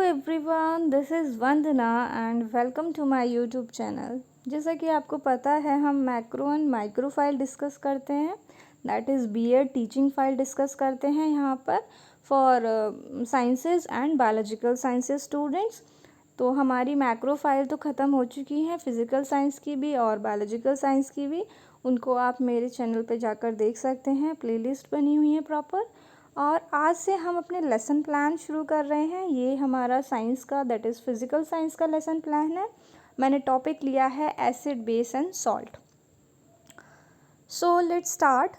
Everyone, this is Vandana and welcome to my YouTube channel. जैसा कि आपको पता है, हम macro and micro file discuss करते हैं, that is BEd teaching file discuss करते हैं यहाँ पर for sciences and biological sciences students. तो हमारी मैक्रो फाइल तो ख़त्म हो चुकी है, फिज़िकल साइंस की भी और बायोलॉजिकल साइंस की भी। उनको आप मेरे चैनल पे जाकर देख सकते हैं, प्लेलिस्ट बनी हुई है प्रॉपर। और आज से हम अपने लेसन प्लान शुरू कर रहे हैं। ये हमारा साइंस का, दैट इज़ फिज़िकल साइंस का लेसन प्लान है। मैंने टॉपिक लिया है acid, base and salt. So let's start.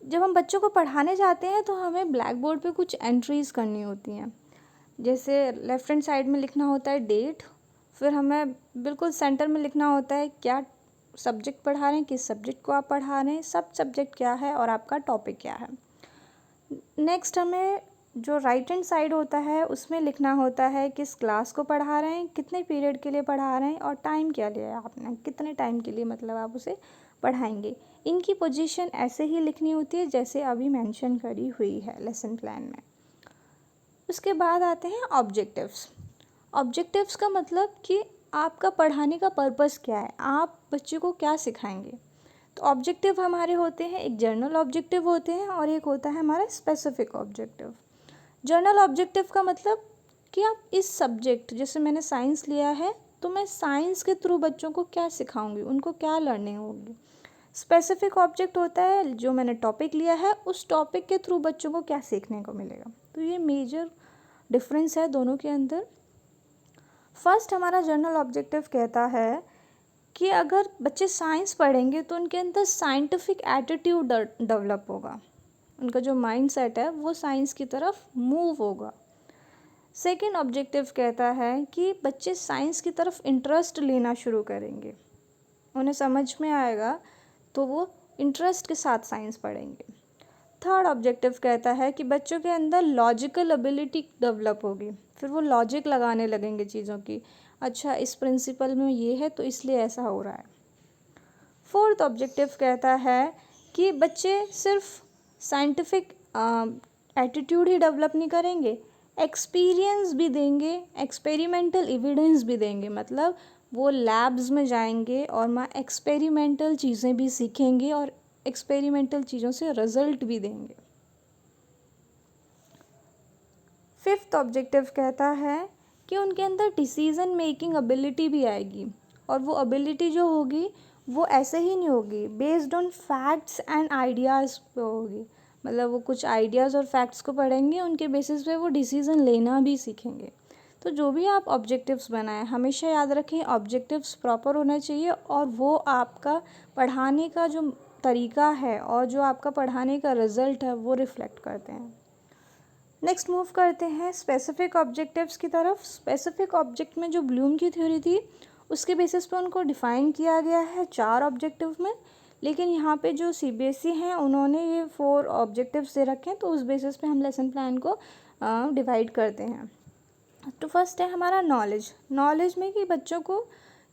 जब हम बच्चों को पढ़ाने जाते हैं तो हमें ब्लैक बोर्ड पे कुछ एंट्रीज़ करनी होती हैं। जैसे लेफ़्ट हैंड साइड में लिखना होता है डेट, फिर हमें बिल्कुल सेंटर में लिखना होता है क्या सब्जेक्ट पढ़ा रहे हैं, किस सब्जेक्ट को आप पढ़ा रहे हैं, सब सब्जेक्ट क्या है और आपका टॉपिक क्या है। नेक्स्ट हमें जो राइट हैंड साइड होता है उसमें लिखना होता है किस क्लास को पढ़ा रहे हैं, कितने पीरियड के लिए पढ़ा रहे हैं और टाइम क्या लिया है आपने, कितने टाइम के लिए मतलब आप उसे पढ़ाएंगे। इनकी पोजीशन ऐसे ही लिखनी होती है जैसे अभी मेंशन करी हुई है लेसन प्लान में। उसके बाद आते हैं ऑब्जेक्टिव्स। ऑब्जेक्टिव्स का मतलब कि आपका पढ़ाने का पर्पस क्या है, आप बच्चे को क्या सिखाएंगे। तो ऑब्जेक्टिव हमारे होते हैं, एक जर्नल ऑब्जेक्टिव होते हैं और एक होता है हमारा स्पेसिफिक ऑब्जेक्टिव। जर्नल ऑब्जेक्टिव का मतलब कि आप इस सब्जेक्ट, जैसे मैंने साइंस लिया है तो मैं साइंस के थ्रू बच्चों को क्या सिखाऊंगी, उनको क्या लर्निंग होगी। स्पेसिफिक ऑब्जेक्ट होता है जो मैंने टॉपिक लिया है, उस टॉपिक के थ्रू बच्चों को क्या सीखने को मिलेगा। तो ये मेजर डिफरेंस है दोनों के अंदर। फर्स्ट हमारा जर्नल ऑब्जेक्टिव कहता है कि अगर बच्चे साइंस पढ़ेंगे तो उनके अंदर साइंटिफिक एटीट्यूड डेवलप होगा, उनका जो माइंड सेट है वो साइंस की तरफ मूव होगा। सेकेंड ऑब्जेक्टिव कहता है कि बच्चे साइंस की तरफ इंटरेस्ट लेना शुरू करेंगे, उन्हें समझ में आएगा तो वो इंटरेस्ट के साथ साइंस पढ़ेंगे। थर्ड ऑब्जेक्टिव कहता है कि बच्चों के अंदर लॉजिकल एबिलिटी डेवलप होगी, फिर वो लॉजिक लगाने लगेंगे चीज़ों की, अच्छा इस प्रिंसिपल में ये है तो इसलिए ऐसा हो रहा है। फोर्थ ऑब्जेक्टिव कहता है कि बच्चे सिर्फ साइंटिफिक एटीट्यूड ही डेवलप नहीं करेंगे, एक्सपीरियंस भी देंगे, एक्सपेरिमेंटल एविडेंस भी देंगे। मतलब वो लैब्स में जाएंगे और वहाँ एक्सपेरिमेंटल चीज़ें भी सीखेंगे और एक्सपेरिमेंटल चीज़ों से रिजल्ट भी देंगे। फिफ्थ ऑब्जेक्टिव कहता है कि उनके अंदर डिसीज़न मेकिंग एबिलिटी भी आएगी, और वो एबिलिटी जो होगी वो ऐसे ही नहीं होगी, based on facts and ideas पे होगी। मतलब वो कुछ आइडियाज़ और फैक्ट्स को पढ़ेंगे, उनके बेसिस पे वो डिसीज़न लेना भी सीखेंगे। तो जो भी आप ऑब्जेक्टिव्स बनाएं, हमेशा याद रखें ऑब्जेक्टिव्स प्रॉपर होना चाहिए और वो आपका पढ़ाने का जो तरीका है और जो आपका पढ़ाने का रिज़ल्ट है वो रिफ्लेक्ट करते हैं। नेक्स्ट मूव करते हैं स्पेसिफिक ऑब्जेक्टिव्स की तरफ। स्पेसिफिक ऑब्जेक्ट में जो ब्लूम की थ्योरी थी उसके बेसिस पे उनको डिफ़ाइन किया गया है 4 ऑब्जेक्टिव में, लेकिन यहाँ पे जो सीबीएसई हैं उन्होंने ये 4 ऑब्जेक्टिव्स दे रखे हैं, तो उस बेसिस पे हम लेसन प्लान को डिवाइड करते हैं। तो फर्स्ट है हमारा नॉलेज। नॉलेज में कि बच्चों को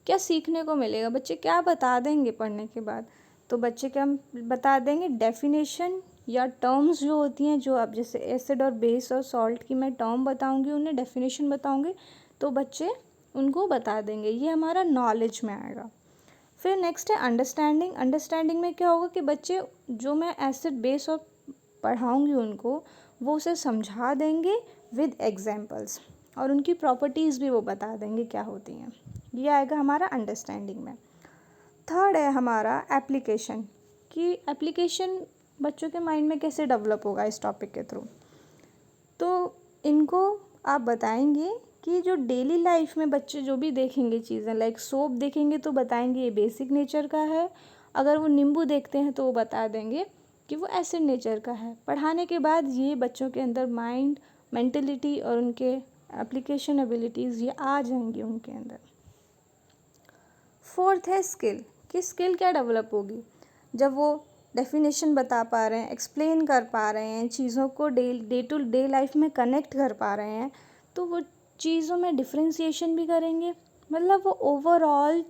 क्या सीखने को मिलेगा, बच्चे क्या बता देंगे पढ़ने के बाद। तो बच्चे क्या बता देंगे, डेफिनेशन या टर्म्स जो होती हैं, जो अब जैसे एसिड और बेस और सॉल्ट की मैं टर्म बताऊंगी, उन्हें डेफिनेशन बताऊंगी, तो बच्चे उनको बता देंगे। ये हमारा नॉलेज में आएगा। फिर नेक्स्ट है अंडरस्टैंडिंग। अंडरस्टैंडिंग में क्या होगा कि बच्चे जो मैं एसिड बेस और पढ़ाऊंगी उनको, वो उसे समझा देंगे विद एग्जाम्पल्स, और उनकी प्रॉपर्टीज़ भी वो बता देंगे क्या होती हैं। ये आएगा हमारा अंडरस्टैंडिंग में। थर्ड है हमारा एप्लीकेशन, कि एप्लीकेशन बच्चों के माइंड में कैसे डेवलप होगा इस टॉपिक के थ्रू। तो इनको आप बताएंगे कि जो डेली लाइफ में बच्चे जो भी देखेंगे चीज़ें, लाइक सोप देखेंगे तो बताएंगे ये बेसिक नेचर का है, अगर वो नींबू देखते हैं तो वो बता देंगे कि वो एसिड नेचर का है। पढ़ाने के बाद ये बच्चों के अंदर माइंड, मेंटलिटी और उनके एप्लीकेशन एबिलिटीज़ ये आ जाएंगी उनके अंदर। फोर्थ है स्किल, कि स्किल क्या डेवलप होगी जब वो डेफिनेशन बता पा रहे हैं, एक्सप्लेन कर पा रहे हैं, चीज़ों को डे टू डे लाइफ में कनेक्ट कर पा रहे हैं, तो वो चीज़ों में डिफ्रेंशिएशन भी करेंगे। मतलब वो ओवरऑल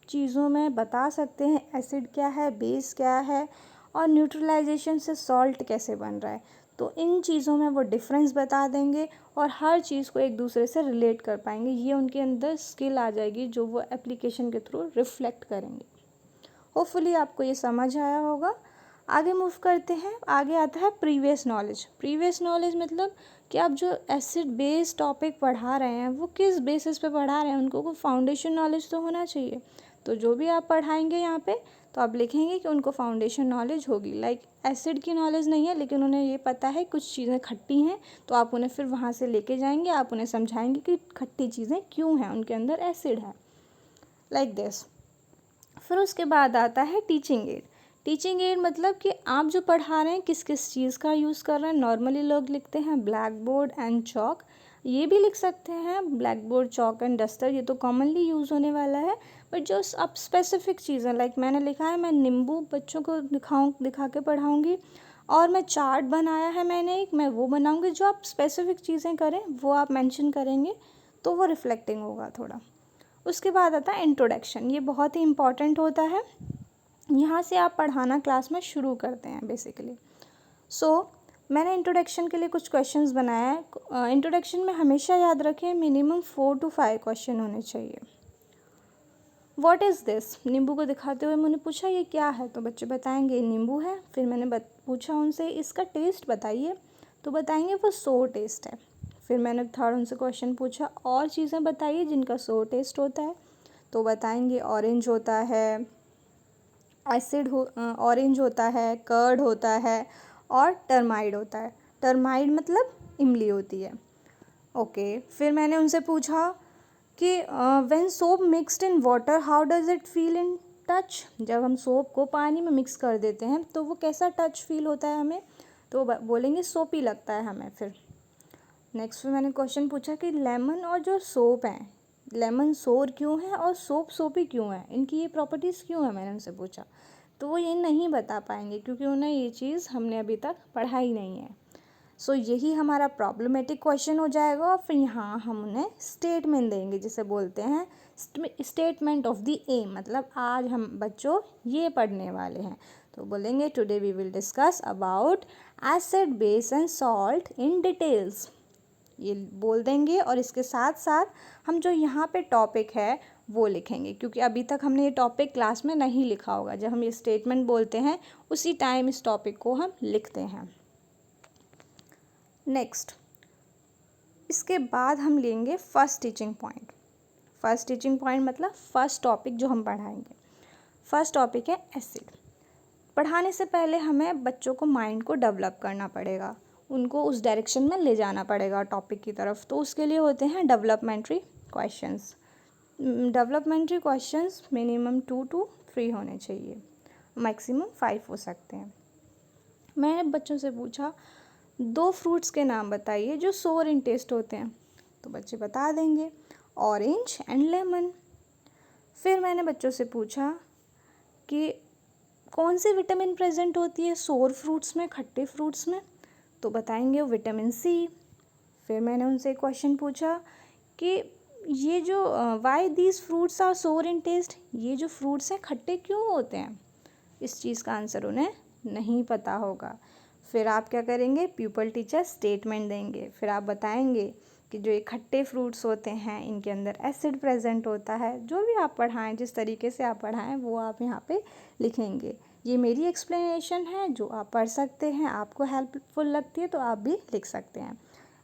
चीज़ों में बता सकते हैं एसिड क्या है, बेस क्या है और न्यूट्रलाइजेशन से सॉल्ट कैसे बन रहा है। तो इन चीज़ों में वो डिफरेंस बता देंगे और हर चीज़ को एक दूसरे से रिलेट कर पाएंगे। ये उनके अंदर स्किल आ जाएगी जो वो एप्लीकेशन के थ्रू रिफ्लेक्ट करेंगे। होपफुली आपको ये समझ आया होगा। आगे मूव करते हैं। आगे आता है प्रीवियस नॉलेज। प्रीवियस नॉलेज मतलब कि आप जो एसिड बेस टॉपिक पढ़ा रहे हैं वो किस बेसिस पे पढ़ा रहे हैं, उनको कोई फाउंडेशन नॉलेज तो होना चाहिए। तो जो भी आप पढ़ाएंगे यहाँ पे तो आप लिखेंगे कि उनको फाउंडेशन नॉलेज होगी। लाइक एसिड की नॉलेज नहीं है लेकिन उन्हें ये पता है कुछ चीज़ें खट्टी हैं, तो आप उन्हें फिर वहाँ से लेके जाएंगे, आप उन्हें समझाएंगे कि खट्टी चीज़ें क्यों हैं, उनके अंदर एसिड है, लाइक दिस। फिर उसके बाद आता है टीचिंग एड। टीचिंग एड मतलब कि आप जो पढ़ा रहे हैं किस किस चीज़ का यूज़ कर रहे हैं। नॉर्मली लोग लिखते हैं ब्लैक बोर्ड एंड चॉक, ये भी लिख सकते हैं black board chalk and duster, ये तो कॉमनली यूज़ होने वाला है। बट जो अब स्पेसिफिक चीज़ें लाइक मैंने लिखा है मैं नींबू बच्चों को दिखा के पढ़ाऊँगी, और मैं चार्ट बनाया है मैंने एक, मैं वो बनाऊँगी। जो आप स्पेसिफिक चीज़ें करें वो आप मेंशन करेंगे तो वो रिफ्लेक्टिंग होगा थोड़ा। उसके बाद आता है इंट्रोडक्शन। ये बहुत ही इम्पॉर्टेंट होता है, यहाँ से आप पढ़ाना क्लास में शुरू करते हैं बेसिकली। मैंने इंट्रोडक्शन के लिए कुछ क्वेश्चंस बनाया है। इंट्रोडक्शन में हमेशा याद रखें मिनिमम 4 to 5 क्वेश्चन होने चाहिए। व्हाट इज़ दिस, नींबू को दिखाते हुए मैंने पूछा ये क्या है, तो बच्चे बताएंगे नींबू है। फिर मैंने पूछा उनसे इसका टेस्ट बताइए, तो बताएंगे वो सोर टेस्ट है। फिर मैंने थर्ड उनसे क्वेश्चन पूछा और चीज़ें बताइए जिनका सोर टेस्ट होता है, तो बताएंगे ऑरेंज होता है, एसिड ऑरेंज होता है, कर्ड होता है और टर्माइड होता है। टर्माइड मतलब इमली होती है। ओके। फिर मैंने उनसे पूछा कि when soap mixed in water how does it feel in touch, जब हम सोप को पानी में मिक्स कर देते हैं तो वो कैसा टच फील होता है हमें, तो बोलेंगे सोपी लगता है हमें। फिर नेक्स्ट में मैंने क्वेश्चन पूछा कि लेमन और जो सोप हैं, लेमन सोर क्यों है और सोप सोपी क्यों है, इनकी ये प्रॉपर्टीज़ क्यों है, मैंने उनसे पूछा। तो वो ये नहीं बता पाएंगे क्योंकि उन्हें ये चीज़ हमने अभी तक पढ़ाई नहीं है। यही हमारा प्रॉब्लमेटिक क्वेश्चन हो जाएगा। और फिर यहाँ हम उन्हें स्टेटमेंट देंगे जिसे बोलते हैं स्टेटमेंट ऑफ द एम, मतलब आज हम बच्चों ये पढ़ने वाले हैं। तो बोलेंगे today we will discuss about acid base and salt in details, ये बोल देंगे। और इसके साथ साथ हम जो यहाँ पे टॉपिक है वो लिखेंगे, क्योंकि अभी तक हमने ये टॉपिक क्लास में नहीं लिखा होगा। जब हम ये स्टेटमेंट बोलते हैं उसी टाइम इस टॉपिक को हम लिखते हैं। नेक्स्ट, इसके बाद हम लेंगे first teaching point. First teaching point मतलब फर्स्ट टॉपिक जो हम पढ़ाएंगे। फर्स्ट टॉपिक है एसिड। पढ़ाने से पहले हमें बच्चों को माइंड को डेवलप करना पड़ेगा, उनको उस डायरेक्शन में ले जाना पड़ेगा टॉपिक की तरफ। तो उसके लिए होते हैं developmental questions. Developmental questions minimum 2 to 3 होने चाहिए, मैक्सिमम 5 हो सकते हैं। मैंने बच्चों से पूछा 2 फ्रूट्स के नाम बताइए जो सोर इन टेस्ट होते हैं, तो बच्चे बता देंगे ऑरेंज एंड लेमन। फिर मैंने बच्चों से पूछा कि कौन सी विटामिन प्रेजेंट होती है सोर फ्रूट्स में, खट्टे फ्रूट्स में, तो बताएंगे विटामिन सी। फिर मैंने उनसे एक क्वेश्चन पूछा कि ये जो वाई दीज फ्रूट्स आर सोर इन टेस्ट, ये जो फ्रूट्स हैं खट्टे क्यों होते हैं, इस चीज़ का आंसर उन्हें नहीं पता होगा। फिर आप क्या करेंगे, प्यूपल टीचर स्टेटमेंट देंगे। फिर आप बताएंगे कि जो ये खट्टे फ्रूट्स होते हैं इनके अंदर एसिड प्रेजेंट होता है। जो भी आप पढ़ाएं, जिस तरीके से आप पढ़ाएं वो आप यहाँ पे लिखेंगे। ये मेरी एक्सप्लेनेशन है जो आप पढ़ सकते हैं, आपको हेल्पफुल लगती है तो आप भी लिख सकते हैं।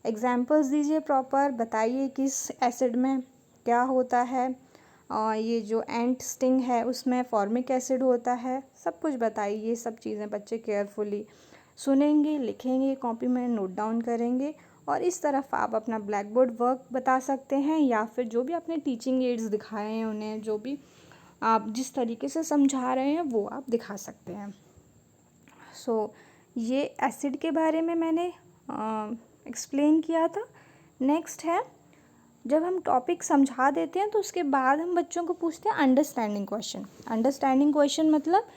एग्जाम्पल्स दीजिए प्रॉपर, बताइए किस एसिड में क्या होता है, ये जो एंट स्टिंग है उसमें फॉर्मिक एसिड होता है, सब कुछ बताइए। ये सब चीज़ें बच्चे केयरफुली सुनेंगे, लिखेंगे, कॉपी में नोट डाउन करेंगे। और इस तरफ आप अपना ब्लैक बोर्ड वर्क बता सकते हैं या फिर जो भी आपने टीचिंग एड्स दिखाए हैं उन्हें, जो भी आप जिस तरीके से समझा रहे हैं वो आप दिखा सकते हैं। ये एसिड के बारे में मैंने एक्सप्लेन किया था। नेक्स्ट है, जब हम टॉपिक समझा देते हैं तो उसके बाद हम बच्चों को पूछते हैं अंडरस्टैंडिंग क्वेश्चन। अंडरस्टैंडिंग क्वेश्चन मतलब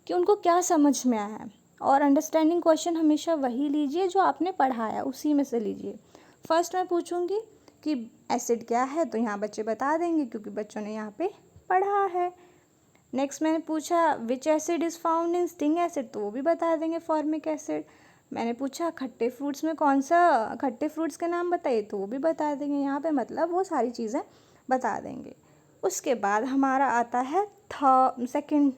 कि उनको क्या समझ में आया है। और अंडरस्टैंडिंग क्वेश्चन हमेशा वही लीजिए जो आपने पढ़ाया, उसी में से लीजिए। फर्स्ट मैं पूछूंगी कि एसिड क्या है, तो यहाँ बच्चे बता देंगे क्योंकि बच्चों ने यहाँ पे पढ़ा है। नेक्स्ट मैंने पूछा विच acid is found in sting acid, तो वो भी बता देंगे फॉर्मिक एसिड। मैंने पूछा खट्टे फ्रूट्स में कौन सा, खट्टे फ्रूट्स के नाम बताइए, तो वो भी बता देंगे यहाँ पे, मतलब वो सारी चीज़ें बता देंगे। उसके बाद हमारा आता है second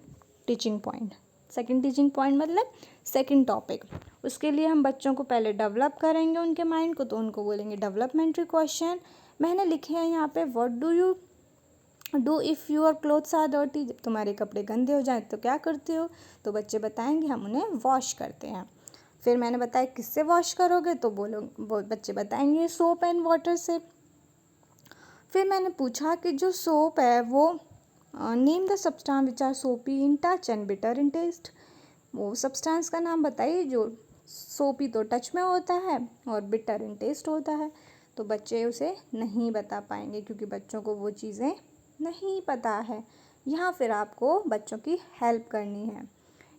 teaching point. Second teaching point मतलब सेकंड टॉपिक। उसके लिए हम बच्चों को पहले डेवलप करेंगे उनके माइंड को, तो उनको बोलेंगे डेवलपमेंट्री क्वेश्चन। मैंने लिखे हैं यहाँ पे, what do you do if your clothes are dirty, जब तुम्हारे कपड़े गंदे हो जाए तो क्या करते हो, तो बच्चे बताएंगे हम उन्हें वॉश करते हैं। फिर मैंने बताया किससे वॉश करोगे, तो बच्चे बताएंगे सोप एंड वाटर से। फिर मैंने पूछा कि जो सोप है वो name the substance which are soapy in touch and bitter in taste, वो सब्सटेंस का नाम बताइए जो सोपी तो टच में होता है और बिटर इन टेस्ट होता है। तो बच्चे उसे नहीं बता पाएंगे क्योंकि बच्चों को वो चीज़ें नहीं पता है। यहाँ फिर आपको बच्चों की हेल्प करनी है।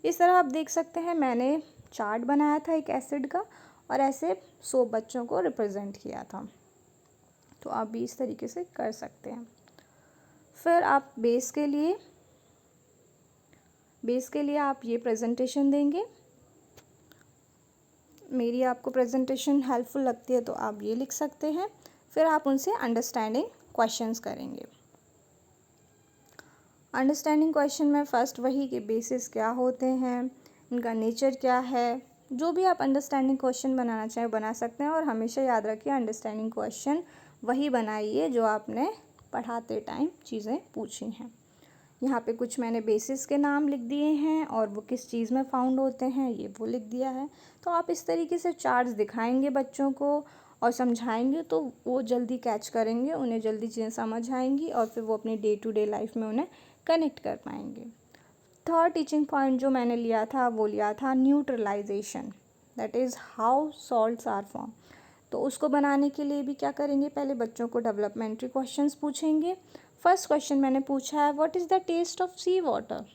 इस तरह आप देख सकते हैं मैंने चार्ट बनाया था एक एसिड का और ऐसे सोप बच्चों को रिप्रेजेंट किया था। तो आप भी इस तरीके से कर सकते हैं। फिर आप बेस के लिए आप ये प्रेजेंटेशन देंगे। मेरी आपको प्रेजेंटेशन हेल्पफुल लगती है तो आप ये लिख सकते हैं। फिर आप उनसे अंडरस्टैंडिंग क्वेश्चंस करेंगे। अंडरस्टैंडिंग क्वेश्चन में फ़र्स्ट वही कि बेसिस क्या होते हैं, इनका नेचर क्या है, जो भी आप अंडरस्टैंडिंग क्वेश्चन बनाना चाहें बना सकते हैं। और हमेशा याद रखिए अंडरस्टैंडिंग क्वेश्चन वही बनाइए जो आपने पढ़ाते टाइम चीज़ें पूछी हैं। यहाँ पे कुछ मैंने बेसिस के नाम लिख दिए हैं और वो किस चीज़ में फाउंड होते हैं ये वो लिख दिया है। तो आप इस तरीके से चार्ट्स दिखाएंगे बच्चों को और समझाएंगे तो वो जल्दी कैच करेंगे, उन्हें जल्दी चीज़ें समझ आएंगी और फिर वो अपनी डे टू डे लाइफ में उन्हें कनेक्ट कर पाएंगे। थर्ड टीचिंग पॉइंट जो मैंने लिया था वो लिया था neutralisation, that is how salts are form. तो उसको बनाने के लिए भी क्या करेंगे, पहले बच्चों को डेवलपमेंट्री क्वेश्चंस पूछेंगे। फर्स्ट क्वेश्चन मैंने पूछा है what is the taste of sea water,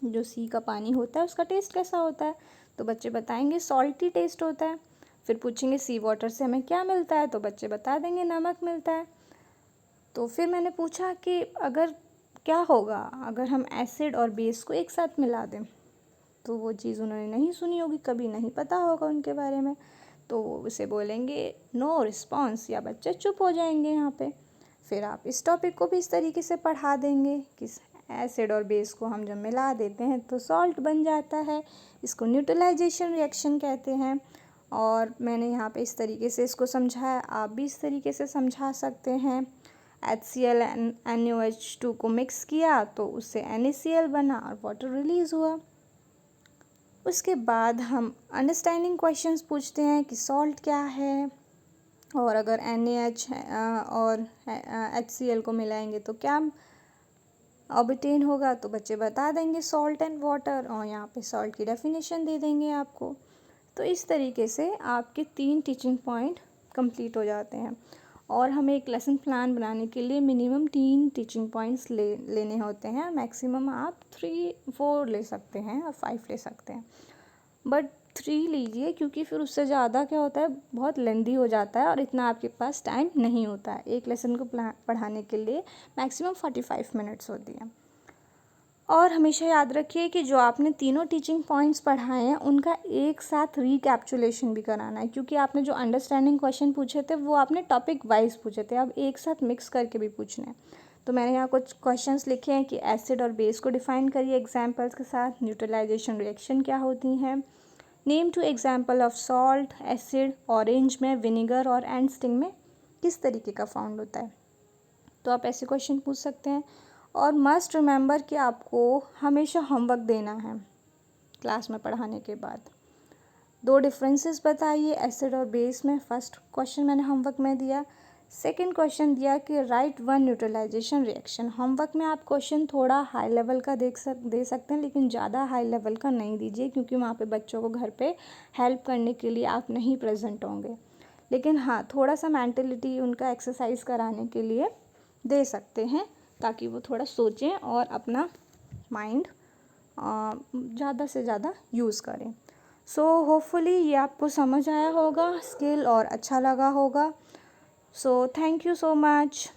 जो सी का पानी होता है उसका टेस्ट कैसा होता है, तो बच्चे बताएंगे सॉल्टी टेस्ट होता है। फिर पूछेंगे सी वाटर से हमें क्या मिलता है, तो बच्चे बता देंगे नमक मिलता है। तो फिर मैंने पूछा कि अगर क्या होगा अगर हम एसिड और बेस को एक साथ मिला दें, तो वो चीज़ उन्होंने नहीं सुनी होगी, कभी नहीं पता होगा उनके बारे में, तो उसे बोलेंगे नो रिस्पॉन्स या बच्चे चुप हो जाएंगे यहाँ पे। फिर आप इस टॉपिक को भी इस तरीके से पढ़ा देंगे कि एसिड और बेस को हम जब मिला देते हैं तो सॉल्ट बन जाता है, इसको न्यूट्रलाइजेशन रिएक्शन कहते हैं। और मैंने यहाँ पे इस तरीके से इसको समझाया, आप भी इस तरीके से समझा सकते हैं। HCl NaOH2 को मिक्स किया तो उससे NaCl बना और वाटर रिलीज़ हुआ। उसके बाद हम अंडरस्टैंडिंग क्वेश्चंस पूछते हैं कि सॉल्ट क्या है और अगर NaH और HCl को मिलाएंगे तो क्या ऑब्टेन होगा, तो बच्चे बता देंगे सॉल्ट एंड वाटर और यहाँ पे सॉल्ट की डेफिनेशन दे देंगे आपको। तो इस तरीके से आपके 3 टीचिंग पॉइंट कंप्लीट हो जाते हैं। और हमें एक लेसन प्लान बनाने के लिए मिनिमम 3 टीचिंग पॉइंट्स लेने होते हैं, मैक्सिमम आप 3-4 ले सकते हैं और 5 ले सकते हैं, बट 3 लीजिए क्योंकि फिर उससे ज़्यादा क्या होता है बहुत लेंदी हो जाता है और इतना आपके पास टाइम नहीं होता है। एक लेसन को पढ़ाने के लिए मैक्सिमम 45 मिनट्स होती है। और हमेशा याद रखिए कि जो आपने तीनों टीचिंग पॉइंट्स पढ़ाए हैं उनका एक साथ रिकैप्चुलेशन भी कराना है, क्योंकि आपने जो अंडरस्टैंडिंग क्वेश्चन पूछे थे वो आपने टॉपिक वाइज पूछे थे, अब एक साथ मिक्स करके भी पूछने हैं। तो मैंने यहाँ कुछ क्वेश्चंस लिखे हैं कि एसिड और बेस को डिफाइन करिए एग्जाम्पल्स के साथ, न्यूट्रलाइजेशन रिएक्शन क्या होती हैं, name 2 example of salt, acid, orange में विनेगर और एंड स्टिंग में किस तरीके का फाउंड होता है। तो आप ऐसे क्वेश्चन पूछ सकते हैं। और मस्ट रिमेंबर कि आपको हमेशा होमवर्क देना है क्लास में पढ़ाने के बाद। 2 डिफरेंसेस बताइए एसिड और बेस में। फर्स्ट क्वेश्चन मैंने होमवर्क में दिया। सेकंड क्वेश्चन दिया कि राइट 1 न्यूट्रलाइजेशन रिएक्शन। होमवर्क में आप क्वेश्चन थोड़ा हाई लेवल का दे सकते हैं, लेकिन ज़्यादा हाई लेवल का नहीं दीजिए क्योंकि वहाँ पे बच्चों को घर पे हेल्प करने के लिए आप नहीं प्रेजेंट होंगे। लेकिन हाँ, थोड़ा सा मेंटलिटी उनका एक्सरसाइज कराने के लिए दे सकते हैं ताकि वो थोड़ा सोचें और अपना माइंड ज़्यादा से ज़्यादा यूज़ करें। सो होपफुली ये आपको समझ आया होगा स्किल और अच्छा लगा होगा। So thank you so much.